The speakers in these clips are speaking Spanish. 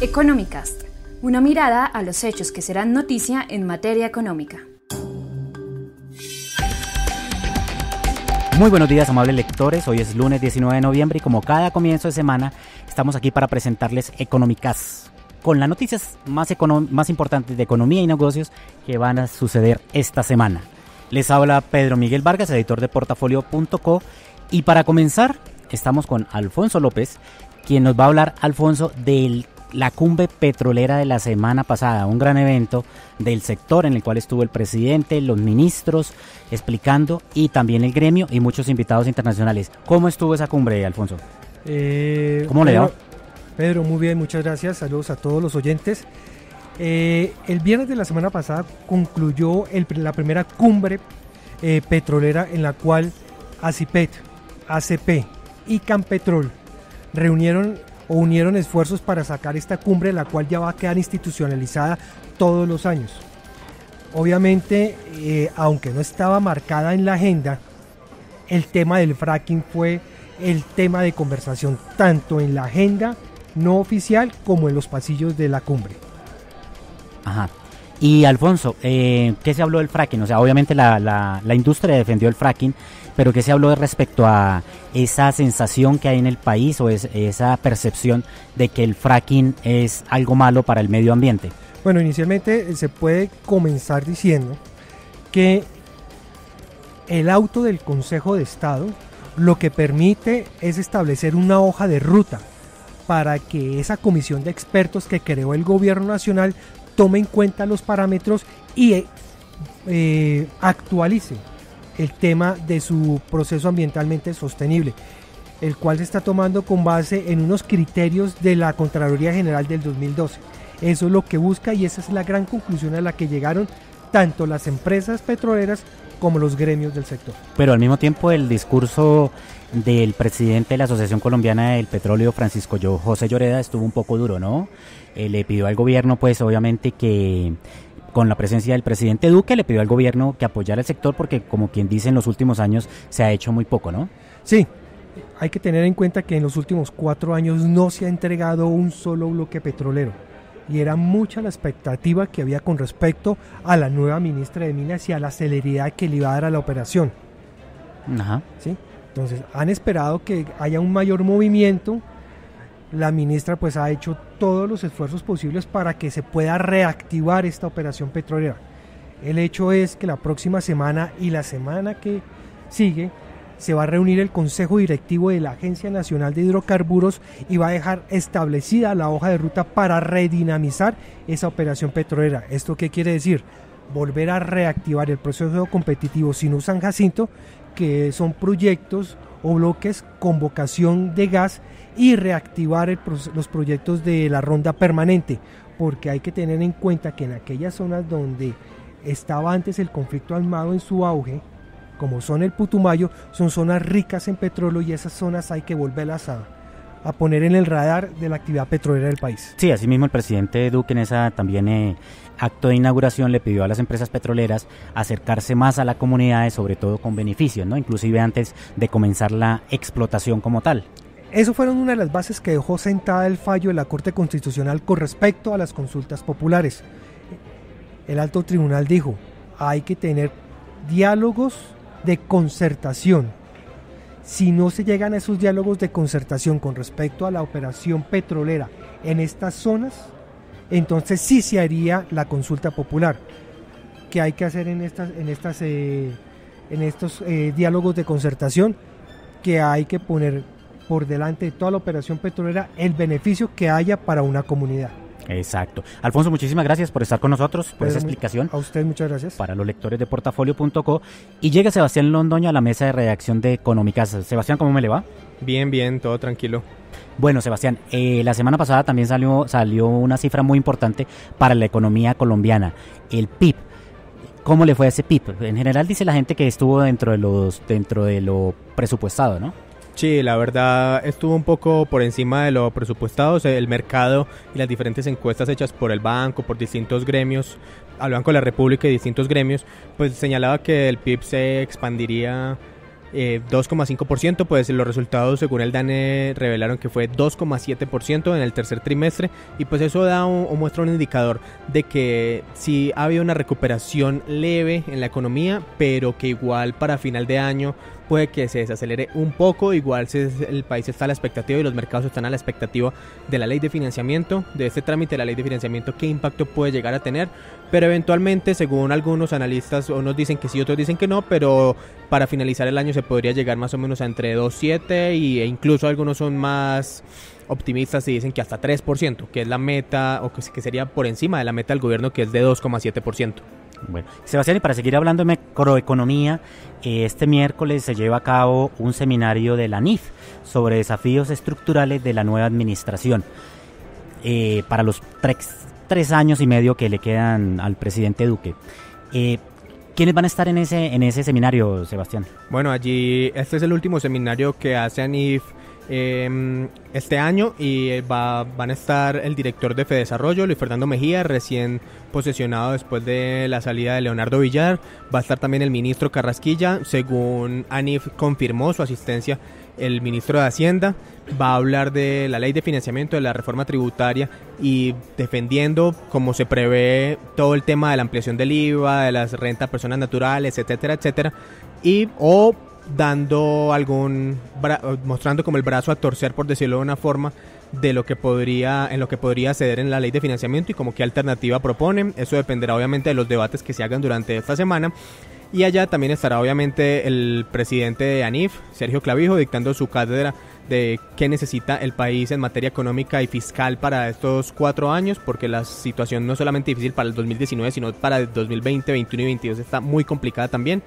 Economicast, una mirada a los hechos que serán noticia en materia económica. Muy buenos días, amables lectores. Hoy es lunes 19 de noviembre y como cada comienzo de semana estamos aquí para presentarles Economicast, con las noticias más importantes de economía y negocios que van a suceder esta semana. Les habla Pedro Miguel Vargas, editor de Portafolio.co, y para comenzar estamos con Alfonso López, quien nos va a hablar, Alfonso, de la cumbre petrolera de la semana pasada, un gran evento del sector en el cual estuvo el presidente, los ministros explicando, y también el gremio y muchos invitados internacionales. ¿Cómo estuvo esa cumbre, Alfonso? ¿Cómo le va? Pedro, muy bien, muchas gracias. Saludos a todos los oyentes. El viernes de la semana pasada concluyó la primera cumbre petrolera en la cual ACIPET, ACP y Campetrol unieron esfuerzos para sacar esta cumbre, la cual ya va a quedar institucionalizada todos los años. Obviamente, aunque no estaba marcada en la agenda, el tema del fracking fue el tema de conversación tanto en la agenda no oficial como en los pasillos de la cumbre. Ajá. Y Alfonso, ¿qué se habló del fracking? O sea, obviamente la industria defendió el fracking, pero ¿qué se habló respecto a esa sensación que hay en el país o esa percepción de que el fracking es algo malo para el medio ambiente? Bueno, inicialmente se puede comenzar diciendo que el auto del Consejo de Estado lo que permite es establecer una hoja de ruta para que esa comisión de expertos que creó el gobierno nacional tome en cuenta los parámetros y actualice el tema de su proceso ambientalmente sostenible, el cual se está tomando con base en unos criterios de la Contraloría General del 2012. Eso es lo que busca y esa es la gran conclusión a la que llegaron tanto las empresas petroleras como los gremios del sector. Pero al mismo tiempo el discurso del presidente de la Asociación Colombiana del Petróleo, Francisco José Lloreda, estuvo un poco duro, ¿no? Le pidió al gobierno, pues obviamente que con la presencia del presidente Duque, le pidió al gobierno que apoyara el sector porque, como quien dice, en los últimos años se ha hecho muy poco, ¿no? Sí, hay que tener en cuenta que en los últimos 4 años no se ha entregado un solo bloque petrolero y era mucha la expectativa que había con respecto a la nueva ministra de Minas y a la celeridad que le iba a dar a la operación. Ajá. ¿Sí? Entonces han esperado que haya un mayor movimiento. La ministra pues ha hecho todos los esfuerzos posibles para que se pueda reactivar esta operación petrolera. El hecho es que la próxima semana y la semana que sigue se va a reunir el Consejo Directivo de la Agencia Nacional de Hidrocarburos y va a dejar establecida la hoja de ruta para redinamizar esa operación petrolera. ¿Esto qué quiere decir? Volver a reactivar el proceso competitivo Sinú-San Jacinto, que son proyectos o bloques con vocación de gas, y reactivar los proyectos de la ronda permanente, porque hay que tener en cuenta que en aquellas zonas donde estaba antes el conflicto armado en su auge, como son el Putumayo, son zonas ricas en petróleo y esas zonas hay que volverlas a poner en el radar de la actividad petrolera del país. Sí, asimismo el presidente Duque en esa también acto de inauguración le pidió a las empresas petroleras acercarse más a la comunidad, sobre todo con beneficios, ¿no? Inclusive antes de comenzar la explotación como tal. Eso fueron una de las bases que dejó sentada el fallo de la Corte Constitucional con respecto a las consultas populares. El alto tribunal dijo, hay que tener diálogos de concertación. Si no se llegan a esos diálogos de concertación con respecto a la operación petrolera en estas zonas, entonces sí se haría la consulta popular. ¿Qué hay que hacer en estos diálogos de concertación? Que hay que poner por delante de toda la operación petrolera el beneficio que haya para una comunidad. Exacto. Alfonso, muchísimas gracias por estar con nosotros, por esa explicación. A usted muchas gracias. Para los lectores de Portafolio.co. Y llega Sebastián Londoño a la mesa de redacción de Economicast. Sebastián, ¿cómo me le va? Bien, todo tranquilo. Bueno, Sebastián, la semana pasada también salió una cifra muy importante para la economía colombiana, el PIB. ¿Cómo le fue a ese PIB? En general dice la gente que estuvo dentro de lo presupuestado, ¿no? Sí, la verdad estuvo un poco por encima de lo presupuestado. O sea, el mercado y las diferentes encuestas hechas por el banco, por distintos gremios, al Banco de la República y distintos gremios, pues señalaba que el PIB se expandiría 2,5%, pues los resultados según el DANE revelaron que fue 2,7% en el tercer trimestre, y pues eso da o muestra un indicador de que sí ha habido una recuperación leve en la economía, pero que igual para final de año puede que se desacelere un poco. Igual el país está a la expectativa y los mercados están a la expectativa de la ley de financiamiento, de este trámite de la ley de financiamiento, qué impacto puede llegar a tener, pero eventualmente según algunos analistas, unos dicen que sí, otros dicen que no, pero para finalizar el año se podría llegar más o menos a entre 2,7 e incluso algunos son más optimistas y dicen que hasta 3%, que es la meta, o que sería por encima de la meta del gobierno, que es de 2,7%. Bueno, Sebastián, y para seguir hablando de macroeconomía, este miércoles se lleva a cabo un seminario de la ANIF sobre desafíos estructurales de la nueva administración para los 3 años y medio que le quedan al presidente Duque. ¿Quiénes van a estar en ese seminario, Sebastián? Bueno, allí este es el último seminario que hace ANIF este año, y van a estar el director de Fedesarrollo, Luis Fernando Mejía, recién posesionado después de la salida de Leonardo Villar. Va a estar también el ministro Carrasquilla, según ANIF confirmó su asistencia el ministro de Hacienda. Va a hablar de la ley de financiamiento, de la reforma tributaria, y defendiendo, como se prevé, todo el tema de la ampliación del IVA, de las rentas a personas naturales, etcétera, etcétera, dando mostrando como el brazo a torcer, por decirlo de una forma, en lo que podría ceder en la ley de financiamiento y como qué alternativa proponen. Eso dependerá obviamente de los debates que se hagan durante esta semana. Y allá también estará obviamente el presidente de ANIF, Sergio Clavijo, dictando su cátedra de qué necesita el país en materia económica y fiscal para estos 4 años, porque la situación no es solamente difícil para el 2019, sino para el 2020, 2021 y 2022 está muy complicada también.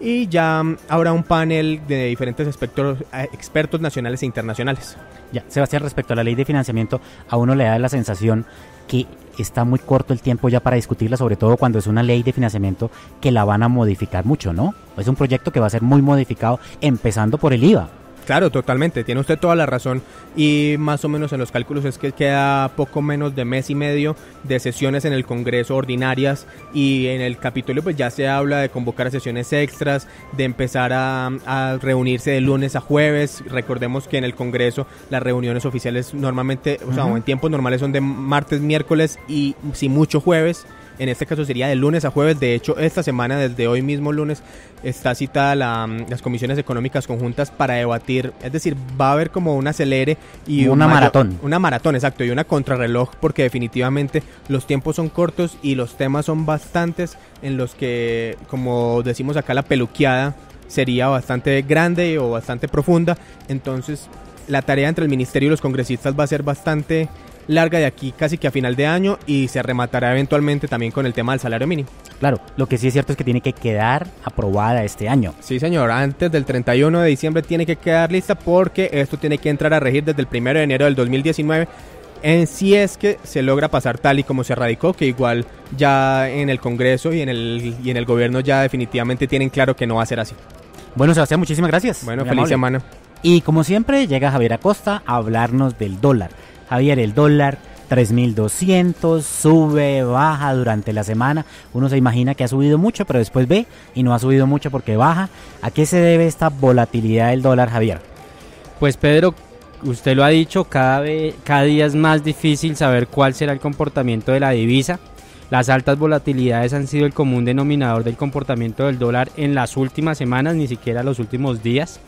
Y ya habrá un panel de diferentes expertos nacionales e internacionales. Ya, Sebastián, respecto a la ley de financiamiento, a uno le da la sensación que está muy corto el tiempo ya para discutirla, sobre todo cuando es una ley de financiamiento que la van a modificar mucho, ¿no? Es un proyecto que va a ser muy modificado, empezando por el IVA. Claro, totalmente, tiene usted toda la razón, y más o menos en los cálculos es que queda poco menos de mes y medio de sesiones en el Congreso ordinarias, y en el Capitolio pues ya se habla de convocar sesiones extras, de empezar a reunirse de lunes a jueves. Recordemos que en el Congreso las reuniones oficiales normalmente, o sea, en tiempos normales son de martes, miércoles y si mucho jueves. En este caso sería de lunes a jueves. De hecho, esta semana, desde hoy mismo lunes, está citada las comisiones económicas conjuntas para debatir. Es decir, va a haber como un acelere y maratón. Una maratón, exacto, y una contrarreloj, porque definitivamente los tiempos son cortos y los temas son bastantes, en los que, como decimos acá, la peluqueada sería bastante grande o bastante profunda. Entonces, la tarea entre el ministerio y los congresistas va a ser bastante larga de aquí casi que a final de año, y se rematará eventualmente también con el tema del salario mínimo. Claro, lo que sí es cierto es que tiene que quedar aprobada este año. Sí, señor, antes del 31 de diciembre tiene que quedar lista, porque esto tiene que entrar a regir desde el 1 de enero del 2019, si es que se logra pasar tal y como se radicó, que igual ya en el Congreso y en el gobierno ya definitivamente tienen claro que no va a ser así. Bueno, Sebastián, muchísimas gracias. Bueno, feliz semana. Y como siempre llega Javier Acosta a hablarnos del dólar. Javier, el dólar 3.200, sube, baja durante la semana. Uno se imagina que ha subido mucho, pero después ve y no ha subido mucho porque baja. ¿A qué se debe esta volatilidad del dólar, Javier? Pues Pedro, usted lo ha dicho, cada día es más difícil saber cuál será el comportamiento de la divisa. Las altas volatilidades han sido el común denominador del comportamiento del dólar en las últimas semanas, ni siquiera los últimos días.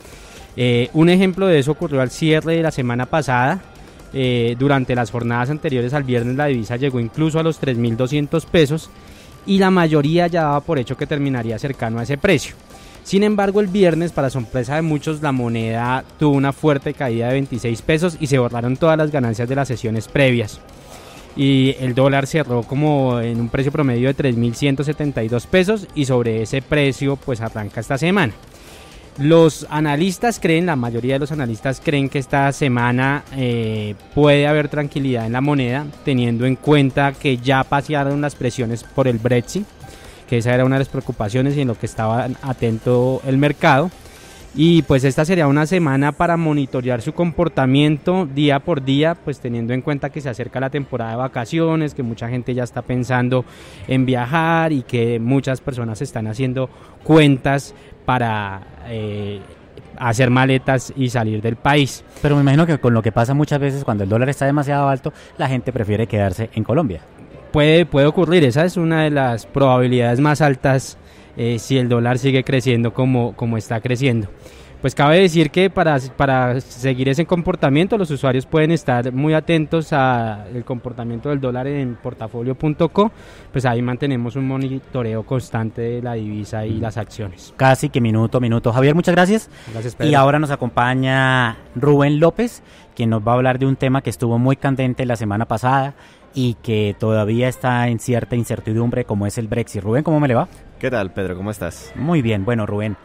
Un ejemplo de eso ocurrió al cierre de la semana pasada. Durante las jornadas anteriores al viernes la divisa llegó incluso a los 3.200 pesos, y la mayoría ya daba por hecho que terminaría cercano a ese precio. Sin embargo, el viernes, para sorpresa de muchos, la moneda tuvo una fuerte caída de 26 pesos y se borraron todas las ganancias de las sesiones previas. Y el dólar cerró como en un precio promedio de 3.172 pesos, y sobre ese precio pues arranca esta semana. Los analistas la mayoría de los analistas creen que esta semana puede haber tranquilidad en la moneda, teniendo en cuenta que ya pasaron las presiones por el Brexit, que esa era una de las preocupaciones y en lo que estaba atento el mercado. Y pues esta sería una semana para monitorear su comportamiento día por día, pues teniendo en cuenta que se acerca la temporada de vacaciones, que mucha gente ya está pensando en viajar y que muchas personas están haciendo cuentas para hacer maletas y salir del país. Pero me imagino que con lo que pasa muchas veces cuando el dólar está demasiado alto, la gente prefiere quedarse en Colombia. Puede ocurrir, esa es una de las probabilidades más altas si el dólar sigue creciendo como está creciendo. Pues cabe decir que para seguir ese comportamiento los usuarios pueden estar muy atentos al comportamiento del dólar en portafolio.co, pues ahí mantenemos un monitoreo constante de la divisa y las acciones. Casi que minuto a minuto. Javier, muchas gracias. Gracias, Pedro. Y ahora nos acompaña Rubén López, quien nos va a hablar de un tema que estuvo muy candente la semana pasada y que todavía está en cierta incertidumbre, como es el Brexit. Rubén, ¿cómo me le va? ¿Qué tal, Pedro? ¿Cómo estás? Muy bien. Bueno, Rubén,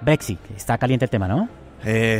Brexit, está caliente el tema, ¿no?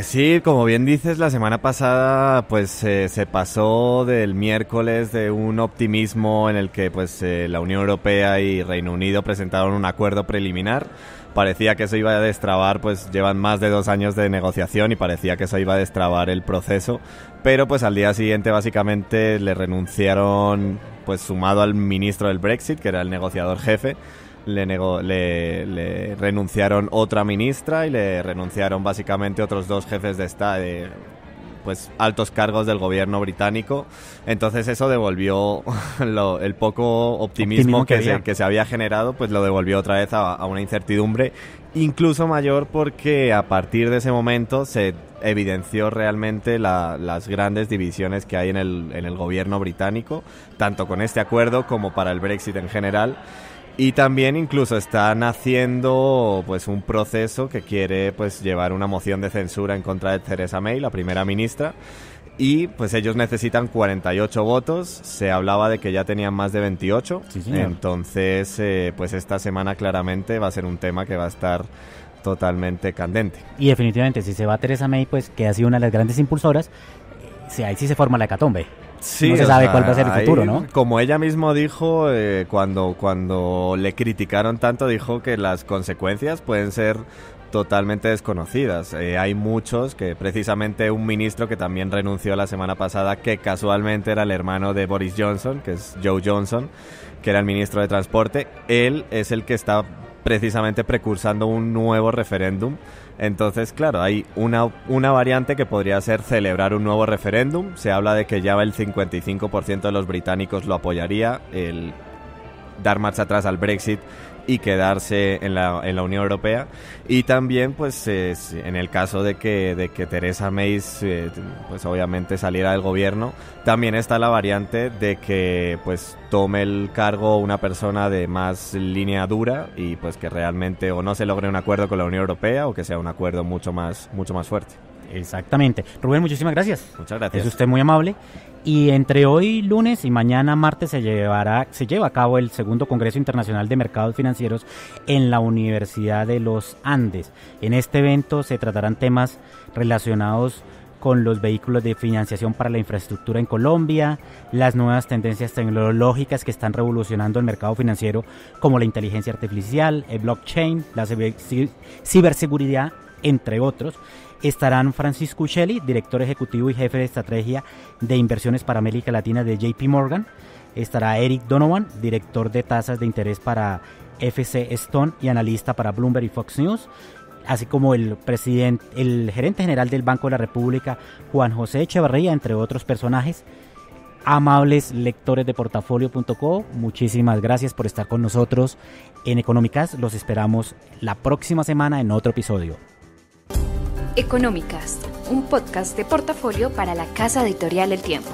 Sí, como bien dices, la semana pasada pues se pasó del miércoles de un optimismo en el que pues la Unión Europea y Reino Unido presentaron un acuerdo preliminar. Parecía que eso iba a destrabar, pues llevan más de 2 años de negociación y parecía que eso iba a destrabar el proceso, pero pues al día siguiente básicamente le renunciaron, pues sumado al ministro del Brexit, que era el negociador jefe, le renunciaron otra ministra y le renunciaron básicamente otros 2 jefes de Estado, pues altos cargos del gobierno británico. Entonces eso devolvió el poco optimismo que se había generado, pues lo devolvió otra vez a una incertidumbre incluso mayor, porque a partir de ese momento se evidenció realmente las grandes divisiones que hay en el gobierno británico, tanto con este acuerdo como para el Brexit en general. Y también incluso están haciendo pues un proceso que quiere pues llevar una moción de censura en contra de Theresa May, la primera ministra, y pues ellos necesitan 48 votos. Se hablaba de que ya tenían más de 28, sí, entonces pues esta semana claramente va a ser un tema que va a estar totalmente candente. Y definitivamente si se va Theresa May, pues que ha sido una de las grandes impulsoras, ahí sí se forma la hecatombe. Sí, no se sabe cuál va a ser el futuro, ¿no? Como ella misma dijo, cuando le criticaron tanto, dijo que las consecuencias pueden ser totalmente desconocidas. Hay muchos, que precisamente un ministro que también renunció la semana pasada, que casualmente era el hermano de Boris Johnson, que es Joe Johnson, que era el ministro de Transporte. Él es el que está precisamente precursando un nuevo referéndum. Entonces, claro, hay una variante que podría ser celebrar un nuevo referéndum. Se habla de que ya el 55% de los británicos lo apoyaría, el dar marcha atrás al Brexit y quedarse en la Unión Europea. Y también, pues, en el caso de que Theresa May, pues, obviamente saliera del gobierno, también está la variante de que, pues, tome el cargo una persona de más línea dura y, pues, que realmente o no se logre un acuerdo con la Unión Europea o que sea un acuerdo mucho más fuerte. Exactamente. Rubén, muchísimas gracias. Muchas gracias. Es usted muy amable. Y entre hoy lunes y mañana martes se lleva a cabo el segundo Congreso Internacional de Mercados Financieros en la Universidad de los Andes. En este evento se tratarán temas relacionados con los vehículos de financiación para la infraestructura en Colombia, las nuevas tendencias tecnológicas que están revolucionando el mercado financiero, como la inteligencia artificial, el blockchain, la ciberseguridad, entre otros. Estarán Francisco Uccelli, director ejecutivo y jefe de estrategia de inversiones para América Latina de JP Morgan. Estará Eric Donovan, director de tasas de interés para FC Stone y analista para Bloomberg y Fox News, así como el gerente general del Banco de la República, Juan José Echevarría, entre otros personajes. Amables lectores de portafolio.co, muchísimas gracias por estar con nosotros en Económicas. Los esperamos la próxima semana en otro episodio. Económicas, un podcast de Portafolio para la casa editorial El Tiempo.